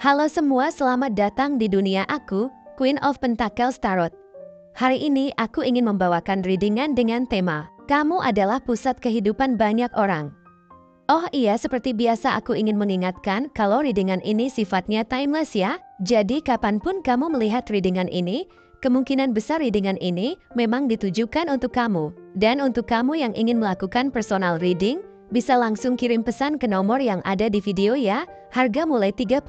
Halo semua, selamat datang di dunia aku, Queen of Pentacles Tarot. Hari ini aku ingin membawakan readingan dengan tema, kamu adalah pusat kehidupan banyak orang. Oh iya, seperti biasa aku ingin mengingatkan kalau readingan ini sifatnya timeless ya. Jadi kapanpun kamu melihat readingan ini, kemungkinan besar readingan ini memang ditujukan untuk kamu. Dan untuk kamu yang ingin melakukan personal reading, bisa langsung kirim pesan ke nomor yang ada di video ya. Harga mulai 35.000.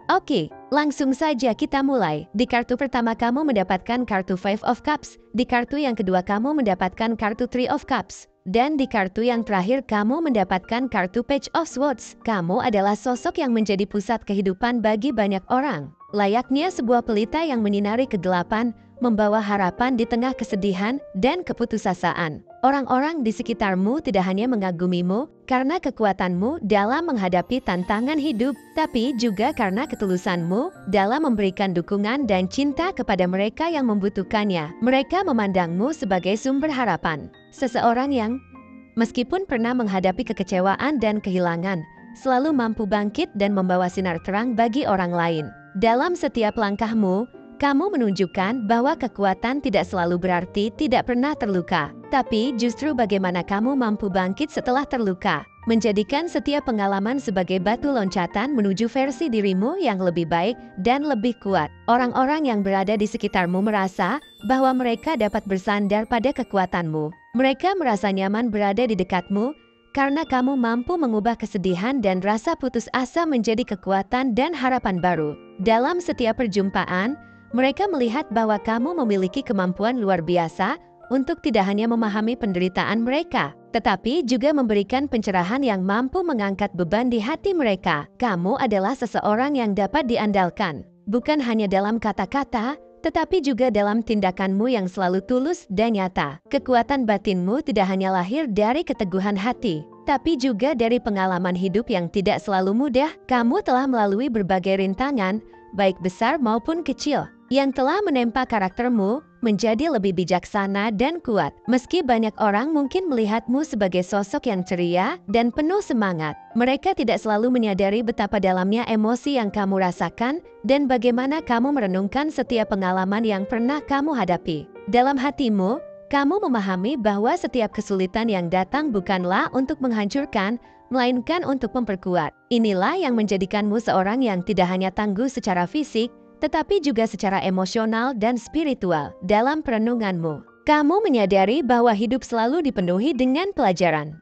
Oke, langsung saja kita mulai. Di kartu pertama kamu mendapatkan kartu Five of Cups, di kartu yang kedua kamu mendapatkan kartu Three of Cups, dan di kartu yang terakhir kamu mendapatkan kartu Page of Swords. Kamu adalah sosok yang menjadi pusat kehidupan bagi banyak orang. Layaknya sebuah pelita yang menyinari kegelapan, membawa harapan di tengah kesedihan dan keputusasaan. Orang-orang di sekitarmu tidak hanya mengagumimu karena kekuatanmu dalam menghadapi tantangan hidup, tapi juga karena ketulusanmu dalam memberikan dukungan dan cinta kepada mereka yang membutuhkannya. Mereka memandangmu sebagai sumber harapan. Seseorang yang, meskipun pernah menghadapi kekecewaan dan kehilangan, selalu mampu bangkit dan membawa sinar terang bagi orang lain. Dalam setiap langkahmu, kamu menunjukkan bahwa kekuatan tidak selalu berarti tidak pernah terluka, tapi justru bagaimana kamu mampu bangkit setelah terluka, menjadikan setiap pengalaman sebagai batu loncatan menuju versi dirimu yang lebih baik dan lebih kuat. Orang-orang yang berada di sekitarmu merasa bahwa mereka dapat bersandar pada kekuatanmu. Mereka merasa nyaman berada di dekatmu karena kamu mampu mengubah kesedihan dan rasa putus asa menjadi kekuatan dan harapan baru. Dalam setiap perjumpaan, mereka melihat bahwa kamu memiliki kemampuan luar biasa untuk tidak hanya memahami penderitaan mereka, tetapi juga memberikan pencerahan yang mampu mengangkat beban di hati mereka. Kamu adalah seseorang yang dapat diandalkan, bukan hanya dalam kata-kata, tetapi juga dalam tindakanmu yang selalu tulus dan nyata. Kekuatan batinmu tidak hanya lahir dari keteguhan hati, tapi juga dari pengalaman hidup yang tidak selalu mudah. Kamu telah melalui berbagai rintangan, baik besar maupun kecil, yang telah menempa karaktermu menjadi lebih bijaksana dan kuat. Meski banyak orang mungkin melihatmu sebagai sosok yang ceria dan penuh semangat, mereka tidak selalu menyadari betapa dalamnya emosi yang kamu rasakan dan bagaimana kamu merenungkan setiap pengalaman yang pernah kamu hadapi. Dalam hatimu, kamu memahami bahwa setiap kesulitan yang datang bukanlah untuk menghancurkan, melainkan untuk memperkuat. Inilah yang menjadikanmu seorang yang tidak hanya tangguh secara fisik, tetapi juga secara emosional dan spiritual. Dalam perenunganmu, kamu menyadari bahwa hidup selalu dipenuhi dengan pelajaran.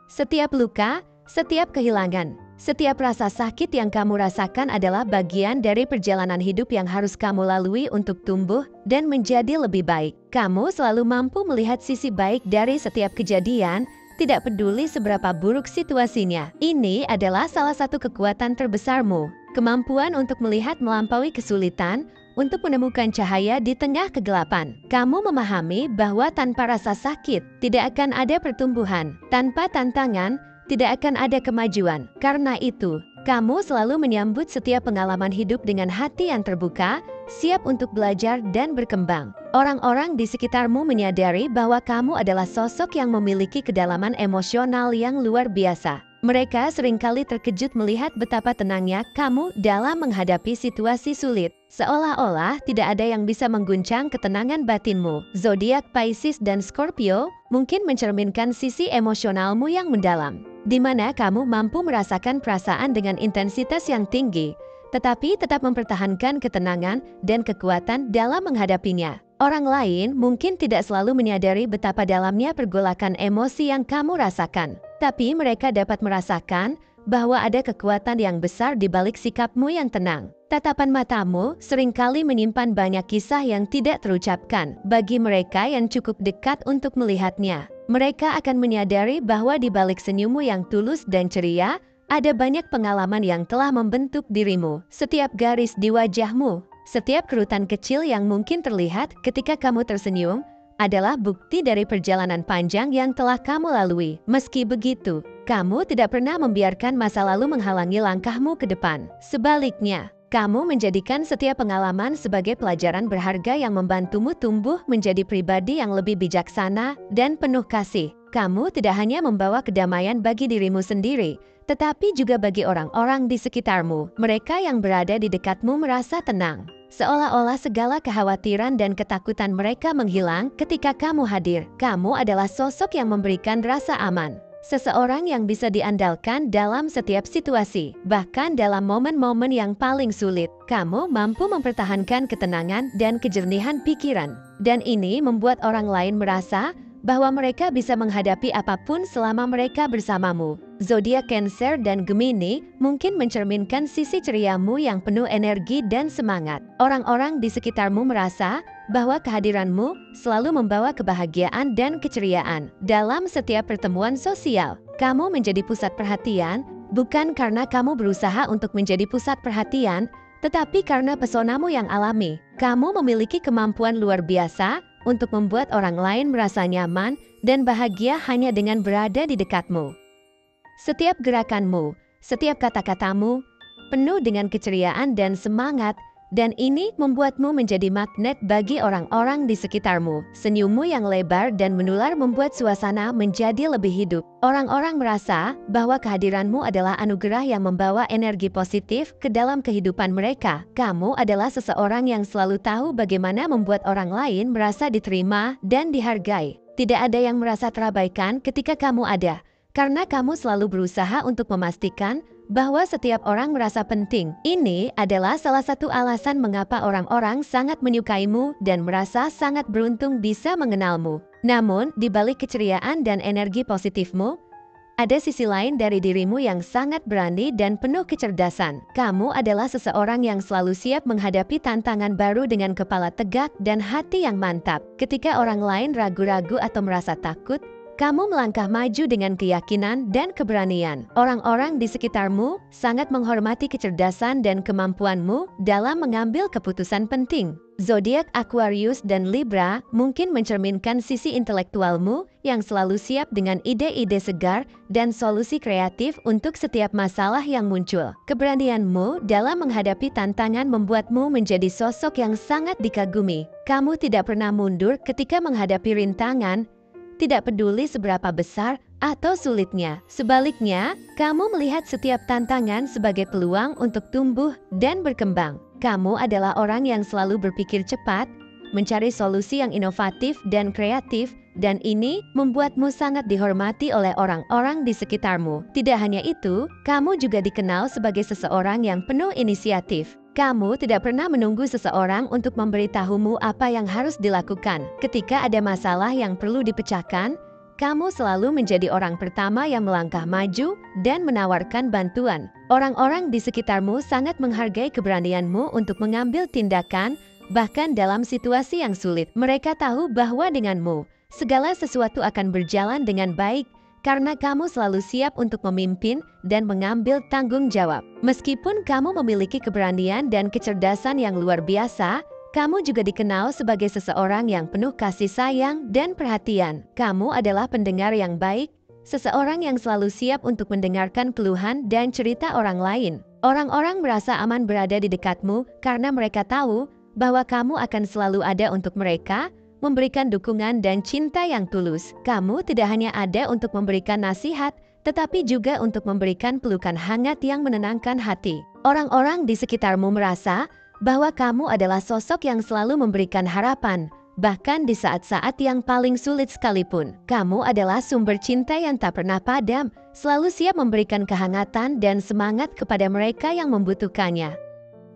Setiap luka, setiap kehilangan, setiap rasa sakit yang kamu rasakan adalah bagian dari perjalanan hidup yang harus kamu lalui untuk tumbuh dan menjadi lebih baik. Kamu selalu mampu melihat sisi baik dari setiap kejadian, tidak peduli seberapa buruk situasinya. Ini adalah salah satu kekuatan terbesarmu. Kemampuan untuk melihat melampaui kesulitan, untuk menemukan cahaya di tengah kegelapan. Kamu memahami bahwa tanpa rasa sakit, tidak akan ada pertumbuhan. Tanpa tantangan, tidak akan ada kemajuan. Karena itu, kamu selalu menyambut setiap pengalaman hidup dengan hati yang terbuka, siap untuk belajar dan berkembang. Orang-orang di sekitarmu menyadari bahwa kamu adalah sosok yang memiliki kedalaman emosional yang luar biasa. Mereka seringkali terkejut melihat betapa tenangnya kamu dalam menghadapi situasi sulit. Seolah-olah tidak ada yang bisa mengguncang ketenangan batinmu. Zodiak Pisces dan Scorpio mungkin mencerminkan sisi emosionalmu yang mendalam, di mana kamu mampu merasakan perasaan dengan intensitas yang tinggi, tetapi tetap mempertahankan ketenangan dan kekuatan dalam menghadapinya. Orang lain mungkin tidak selalu menyadari betapa dalamnya pergolakan emosi yang kamu rasakan, tapi mereka dapat merasakan bahwa ada kekuatan yang besar di balik sikapmu yang tenang. Tatapan matamu seringkali menyimpan banyak kisah yang tidak terucapkan bagi mereka yang cukup dekat untuk melihatnya. Mereka akan menyadari bahwa di balik senyummu yang tulus dan ceria, ada banyak pengalaman yang telah membentuk dirimu. Setiap garis di wajahmu, setiap kerutan kecil yang mungkin terlihat ketika kamu tersenyum, adalah bukti dari perjalanan panjang yang telah kamu lalui. Meski begitu, kamu tidak pernah membiarkan masa lalu menghalangi langkahmu ke depan. Sebaliknya, kamu menjadikan setiap pengalaman sebagai pelajaran berharga yang membantumu tumbuh menjadi pribadi yang lebih bijaksana dan penuh kasih. Kamu tidak hanya membawa kedamaian bagi dirimu sendiri, tetapi juga bagi orang-orang di sekitarmu. Mereka yang berada di dekatmu merasa tenang, seolah-olah segala kekhawatiran dan ketakutan mereka menghilang ketika kamu hadir. Kamu adalah sosok yang memberikan rasa aman, seseorang yang bisa diandalkan dalam setiap situasi, bahkan dalam momen-momen yang paling sulit. Kamu mampu mempertahankan ketenangan dan kejernihan pikiran, dan ini membuat orang lain merasa bahwa mereka bisa menghadapi apapun selama mereka bersamamu. Zodiak Cancer dan Gemini mungkin mencerminkan sisi ceriamu yang penuh energi dan semangat. Orang-orang di sekitarmu merasa bahwa kehadiranmu selalu membawa kebahagiaan dan keceriaan. Dalam setiap pertemuan sosial, kamu menjadi pusat perhatian, bukan karena kamu berusaha untuk menjadi pusat perhatian, tetapi karena pesonamu yang alami. Kamu memiliki kemampuan luar biasa untuk membuat orang lain merasa nyaman dan bahagia hanya dengan berada di dekatmu. Setiap gerakanmu, setiap kata-katamu, penuh dengan keceriaan dan semangat, dan ini membuatmu menjadi magnet bagi orang-orang di sekitarmu. Senyummu yang lebar dan menular membuat suasana menjadi lebih hidup. Orang-orang merasa bahwa kehadiranmu adalah anugerah yang membawa energi positif ke dalam kehidupan mereka. Kamu adalah seseorang yang selalu tahu bagaimana membuat orang lain merasa diterima dan dihargai. Tidak ada yang merasa terabaikan ketika kamu ada, karena kamu selalu berusaha untuk memastikan bahwa setiap orang merasa penting. Ini adalah salah satu alasan mengapa orang-orang sangat menyukaimu dan merasa sangat beruntung bisa mengenalmu. Namun, di balik keceriaan dan energi positifmu, ada sisi lain dari dirimu yang sangat berani dan penuh kecerdasan. Kamu adalah seseorang yang selalu siap menghadapi tantangan baru dengan kepala tegak dan hati yang mantap. Ketika orang lain ragu-ragu atau merasa takut, kamu melangkah maju dengan keyakinan dan keberanian. Orang-orang di sekitarmu sangat menghormati kecerdasan dan kemampuanmu dalam mengambil keputusan penting. Zodiak Aquarius dan Libra mungkin mencerminkan sisi intelektualmu yang selalu siap dengan ide-ide segar dan solusi kreatif untuk setiap masalah yang muncul. Keberanianmu dalam menghadapi tantangan membuatmu menjadi sosok yang sangat dikagumi. Kamu tidak pernah mundur ketika menghadapi rintangan, tidak peduli seberapa besar atau sulitnya. Sebaliknya, kamu melihat setiap tantangan sebagai peluang untuk tumbuh dan berkembang. Kamu adalah orang yang selalu berpikir cepat, mencari solusi yang inovatif dan kreatif, dan ini membuatmu sangat dihormati oleh orang-orang di sekitarmu. Tidak hanya itu, kamu juga dikenal sebagai seseorang yang penuh inisiatif. Kamu tidak pernah menunggu seseorang untuk memberitahumu apa yang harus dilakukan. Ketika ada masalah yang perlu dipecahkan, kamu selalu menjadi orang pertama yang melangkah maju dan menawarkan bantuan. Orang-orang di sekitarmu sangat menghargai keberanianmu untuk mengambil tindakan, bahkan dalam situasi yang sulit. Mereka tahu bahwa denganmu, segala sesuatu akan berjalan dengan baik, karena kamu selalu siap untuk memimpin dan mengambil tanggung jawab. Meskipun kamu memiliki keberanian dan kecerdasan yang luar biasa, kamu juga dikenal sebagai seseorang yang penuh kasih sayang dan perhatian. Kamu adalah pendengar yang baik, seseorang yang selalu siap untuk mendengarkan keluhan dan cerita orang lain. Orang-orang merasa aman berada di dekatmu karena mereka tahu bahwa kamu akan selalu ada untuk mereka, memberikan dukungan dan cinta yang tulus. Kamu tidak hanya ada untuk memberikan nasihat, tetapi juga untuk memberikan pelukan hangat yang menenangkan hati. Orang-orang di sekitarmu merasa bahwa kamu adalah sosok yang selalu memberikan harapan, bahkan di saat-saat yang paling sulit sekalipun. Kamu adalah sumber cinta yang tak pernah padam, selalu siap memberikan kehangatan dan semangat kepada mereka yang membutuhkannya.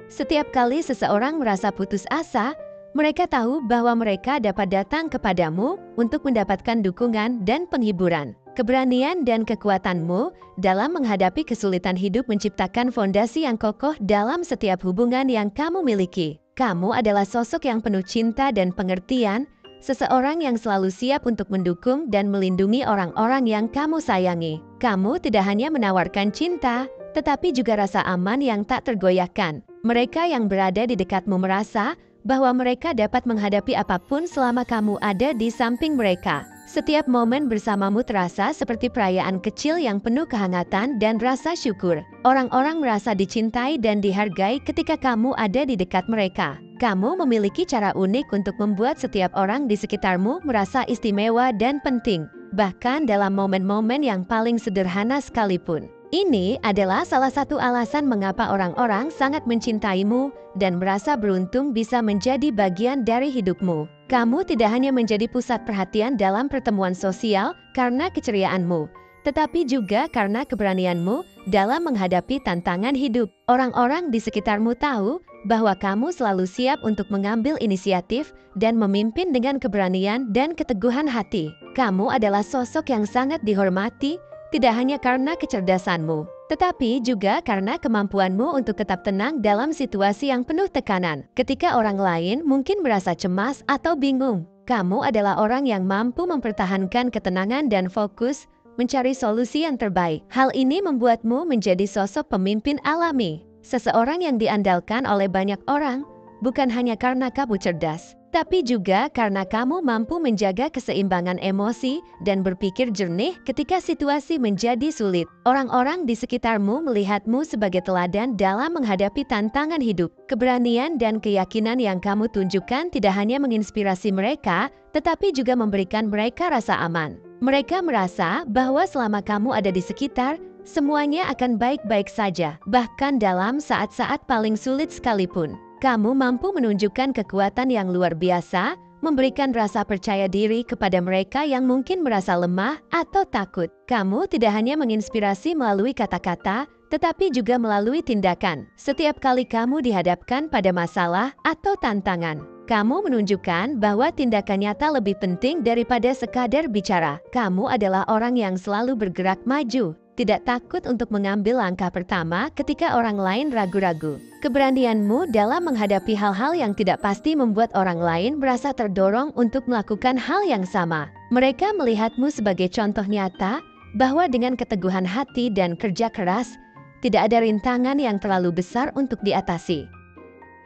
Setiap kali seseorang merasa putus asa, mereka tahu bahwa mereka dapat datang kepadamu untuk mendapatkan dukungan dan penghiburan. Keberanian dan kekuatanmu dalam menghadapi kesulitan hidup menciptakan fondasi yang kokoh dalam setiap hubungan yang kamu miliki. Kamu adalah sosok yang penuh cinta dan pengertian, seseorang yang selalu siap untuk mendukung dan melindungi orang-orang yang kamu sayangi. Kamu tidak hanya menawarkan cinta, tetapi juga rasa aman yang tak tergoyahkan. Mereka yang berada di dekatmu merasa bahwa mereka dapat menghadapi apapun selama kamu ada di samping mereka. Setiap momen bersamamu terasa seperti perayaan kecil yang penuh kehangatan dan rasa syukur. Orang-orang merasa dicintai dan dihargai ketika kamu ada di dekat mereka. Kamu memiliki cara unik untuk membuat setiap orang di sekitarmu merasa istimewa dan penting, bahkan dalam momen-momen yang paling sederhana sekalipun. Ini adalah salah satu alasan mengapa orang-orang sangat mencintaimu dan merasa beruntung bisa menjadi bagian dari hidupmu. Kamu tidak hanya menjadi pusat perhatian dalam pertemuan sosial karena keceriaanmu, tetapi juga karena keberanianmu dalam menghadapi tantangan hidup. Orang-orang di sekitarmu tahu bahwa kamu selalu siap untuk mengambil inisiatif dan memimpin dengan keberanian dan keteguhan hati. Kamu adalah sosok yang sangat dihormati, tidak hanya karena kecerdasanmu, tetapi juga karena kemampuanmu untuk tetap tenang dalam situasi yang penuh tekanan. Ketika orang lain mungkin merasa cemas atau bingung, kamu adalah orang yang mampu mempertahankan ketenangan dan fokus mencari solusi yang terbaik. Hal ini membuatmu menjadi sosok pemimpin alami, seseorang yang diandalkan oleh banyak orang, bukan hanya karena kamu cerdas, tapi juga karena kamu mampu menjaga keseimbangan emosi dan berpikir jernih ketika situasi menjadi sulit. Orang-orang di sekitarmu melihatmu sebagai teladan dalam menghadapi tantangan hidup. Keberanian dan keyakinan yang kamu tunjukkan tidak hanya menginspirasi mereka, tetapi juga memberikan mereka rasa aman. Mereka merasa bahwa selama kamu ada di sekitar, semuanya akan baik-baik saja, bahkan dalam saat-saat paling sulit sekalipun. Kamu mampu menunjukkan kekuatan yang luar biasa, memberikan rasa percaya diri kepada mereka yang mungkin merasa lemah atau takut. Kamu tidak hanya menginspirasi melalui kata-kata, tetapi juga melalui tindakan. Setiap kali kamu dihadapkan pada masalah atau tantangan, kamu menunjukkan bahwa tindakan nyata lebih penting daripada sekadar bicara. Kamu adalah orang yang selalu bergerak maju, tidak takut untuk mengambil langkah pertama ketika orang lain ragu-ragu. Keberanianmu dalam menghadapi hal-hal yang tidak pasti membuat orang lain merasa terdorong untuk melakukan hal yang sama. Mereka melihatmu sebagai contoh nyata bahwa dengan keteguhan hati dan kerja keras, tidak ada rintangan yang terlalu besar untuk diatasi.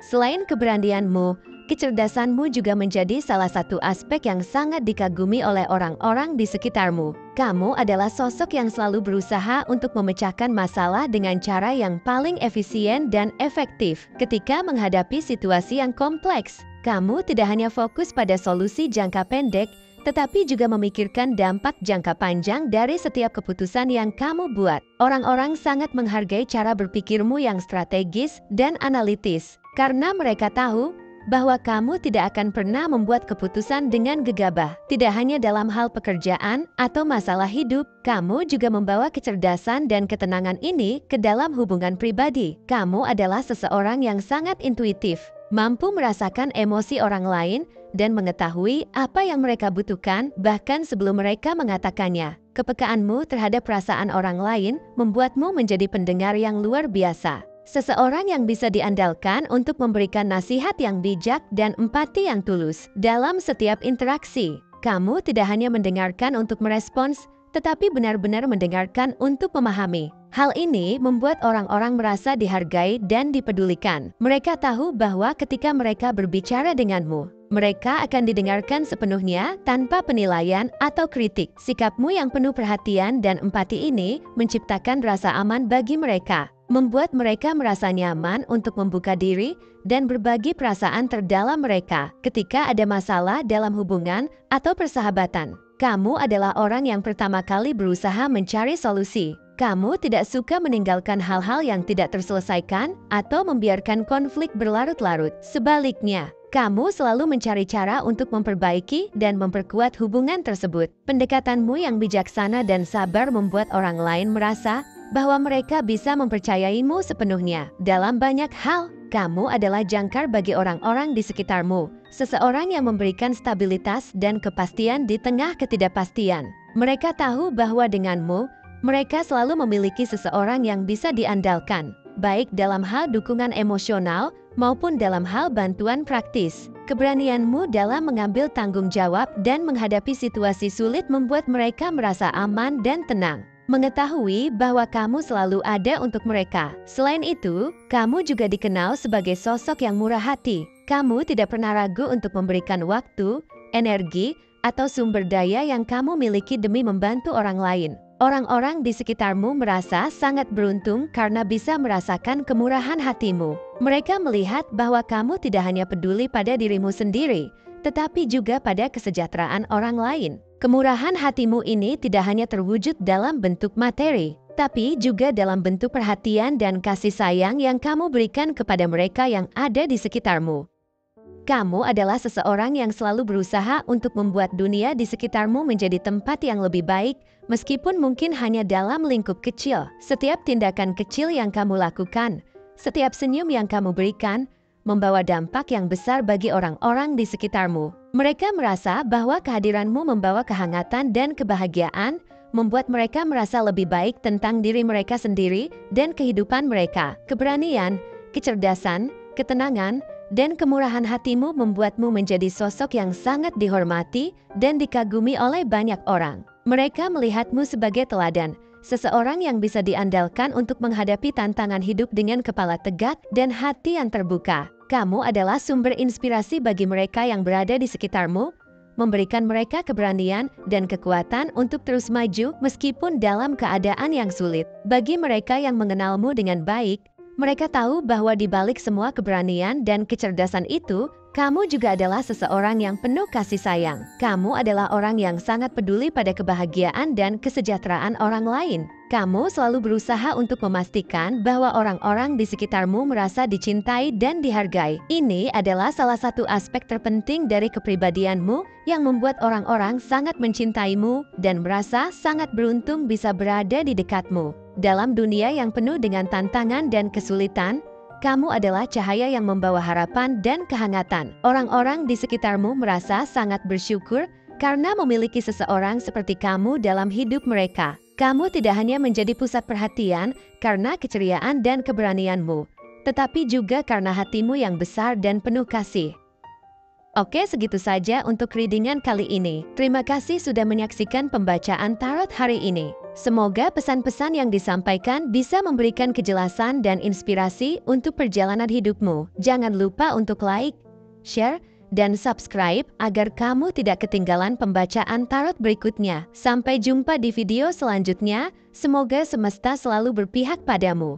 Selain keberanianmu, kecerdasanmu juga menjadi salah satu aspek yang sangat dikagumi oleh orang-orang di sekitarmu. Kamu adalah sosok yang selalu berusaha untuk memecahkan masalah dengan cara yang paling efisien dan efektif. Ketika menghadapi situasi yang kompleks, kamu tidak hanya fokus pada solusi jangka pendek, tetapi juga memikirkan dampak jangka panjang dari setiap keputusan yang kamu buat. Orang-orang sangat menghargai cara berpikirmu yang strategis dan analitis, karena mereka tahu bahwa kamu tidak akan pernah membuat keputusan dengan gegabah. Tidak hanya dalam hal pekerjaan atau masalah hidup, kamu juga membawa kecerdasan dan ketenangan ini ke dalam hubungan pribadi. Kamu adalah seseorang yang sangat intuitif, mampu merasakan emosi orang lain dan mengetahui apa yang mereka butuhkan bahkan sebelum mereka mengatakannya. Kepekaanmu terhadap perasaan orang lain membuatmu menjadi pendengar yang luar biasa. Seseorang yang bisa diandalkan untuk memberikan nasihat yang bijak dan empati yang tulus dalam setiap interaksi. Kamu tidak hanya mendengarkan untuk merespons, tetapi benar-benar mendengarkan untuk memahami. Hal ini membuat orang-orang merasa dihargai dan dipedulikan. Mereka tahu bahwa ketika mereka berbicara denganmu, mereka akan didengarkan sepenuhnya tanpa penilaian atau kritik. Sikapmu yang penuh perhatian dan empati ini menciptakan rasa aman bagi mereka, membuat mereka merasa nyaman untuk membuka diri dan berbagi perasaan terdalam mereka. Ketika ada masalah dalam hubungan atau persahabatan, kamu adalah orang yang pertama kali berusaha mencari solusi. Kamu tidak suka meninggalkan hal-hal yang tidak terselesaikan atau membiarkan konflik berlarut-larut. Sebaliknya, kamu selalu mencari cara untuk memperbaiki dan memperkuat hubungan tersebut. Pendekatanmu yang bijaksana dan sabar membuat orang lain merasa bahwa mereka bisa mempercayaimu sepenuhnya. Dalam banyak hal, kamu adalah jangkar bagi orang-orang di sekitarmu, seseorang yang memberikan stabilitas dan kepastian di tengah ketidakpastian. Mereka tahu bahwa denganmu, mereka selalu memiliki seseorang yang bisa diandalkan, baik dalam hal dukungan emosional maupun dalam hal bantuan praktis. Keberanianmu dalam mengambil tanggung jawab dan menghadapi situasi sulit membuat mereka merasa aman dan tenang, mengetahui bahwa kamu selalu ada untuk mereka. Selain itu, kamu juga dikenal sebagai sosok yang murah hati. Kamu tidak pernah ragu untuk memberikan waktu, energi, atau sumber daya yang kamu miliki demi membantu orang lain. Orang-orang di sekitarmu merasa sangat beruntung karena bisa merasakan kemurahan hatimu. Mereka melihat bahwa kamu tidak hanya peduli pada dirimu sendiri, tetapi juga pada kesejahteraan orang lain. Kemurahan hatimu ini tidak hanya terwujud dalam bentuk materi, tapi juga dalam bentuk perhatian dan kasih sayang yang kamu berikan kepada mereka yang ada di sekitarmu. Kamu adalah seseorang yang selalu berusaha untuk membuat dunia di sekitarmu menjadi tempat yang lebih baik, meskipun mungkin hanya dalam lingkup kecil. Setiap tindakan kecil yang kamu lakukan, setiap senyum yang kamu berikan, membawa dampak yang besar bagi orang-orang di sekitarmu. Mereka merasa bahwa kehadiranmu membawa kehangatan dan kebahagiaan, membuat mereka merasa lebih baik tentang diri mereka sendiri dan kehidupan mereka. Keberanian, kecerdasan, ketenangan, dan kemurahan hatimu membuatmu menjadi sosok yang sangat dihormati dan dikagumi oleh banyak orang. Mereka melihatmu sebagai teladan, seseorang yang bisa diandalkan untuk menghadapi tantangan hidup dengan kepala tegak dan hati yang terbuka. Kamu adalah sumber inspirasi bagi mereka yang berada di sekitarmu, memberikan mereka keberanian dan kekuatan untuk terus maju meskipun dalam keadaan yang sulit. Bagi mereka yang mengenalmu dengan baik, mereka tahu bahwa di balik semua keberanian dan kecerdasan itu, kamu juga adalah seseorang yang penuh kasih sayang. Kamu adalah orang yang sangat peduli pada kebahagiaan dan kesejahteraan orang lain. Kamu selalu berusaha untuk memastikan bahwa orang-orang di sekitarmu merasa dicintai dan dihargai. Ini adalah salah satu aspek terpenting dari kepribadianmu yang membuat orang-orang sangat mencintaimu dan merasa sangat beruntung bisa berada di dekatmu. Dalam dunia yang penuh dengan tantangan dan kesulitan, kamu adalah cahaya yang membawa harapan dan kehangatan. Orang-orang di sekitarmu merasa sangat bersyukur karena memiliki seseorang seperti kamu dalam hidup mereka. Kamu tidak hanya menjadi pusat perhatian karena keceriaan dan keberanianmu, tetapi juga karena hatimu yang besar dan penuh kasih. Oke, segitu saja untuk readingan kali ini. Terima kasih sudah menyaksikan pembacaan tarot hari ini. Semoga pesan-pesan yang disampaikan bisa memberikan kejelasan dan inspirasi untuk perjalanan hidupmu. Jangan lupa untuk like, share, dan subscribe agar kamu tidak ketinggalan pembacaan tarot berikutnya. Sampai jumpa di video selanjutnya. Semoga semesta selalu berpihak padamu.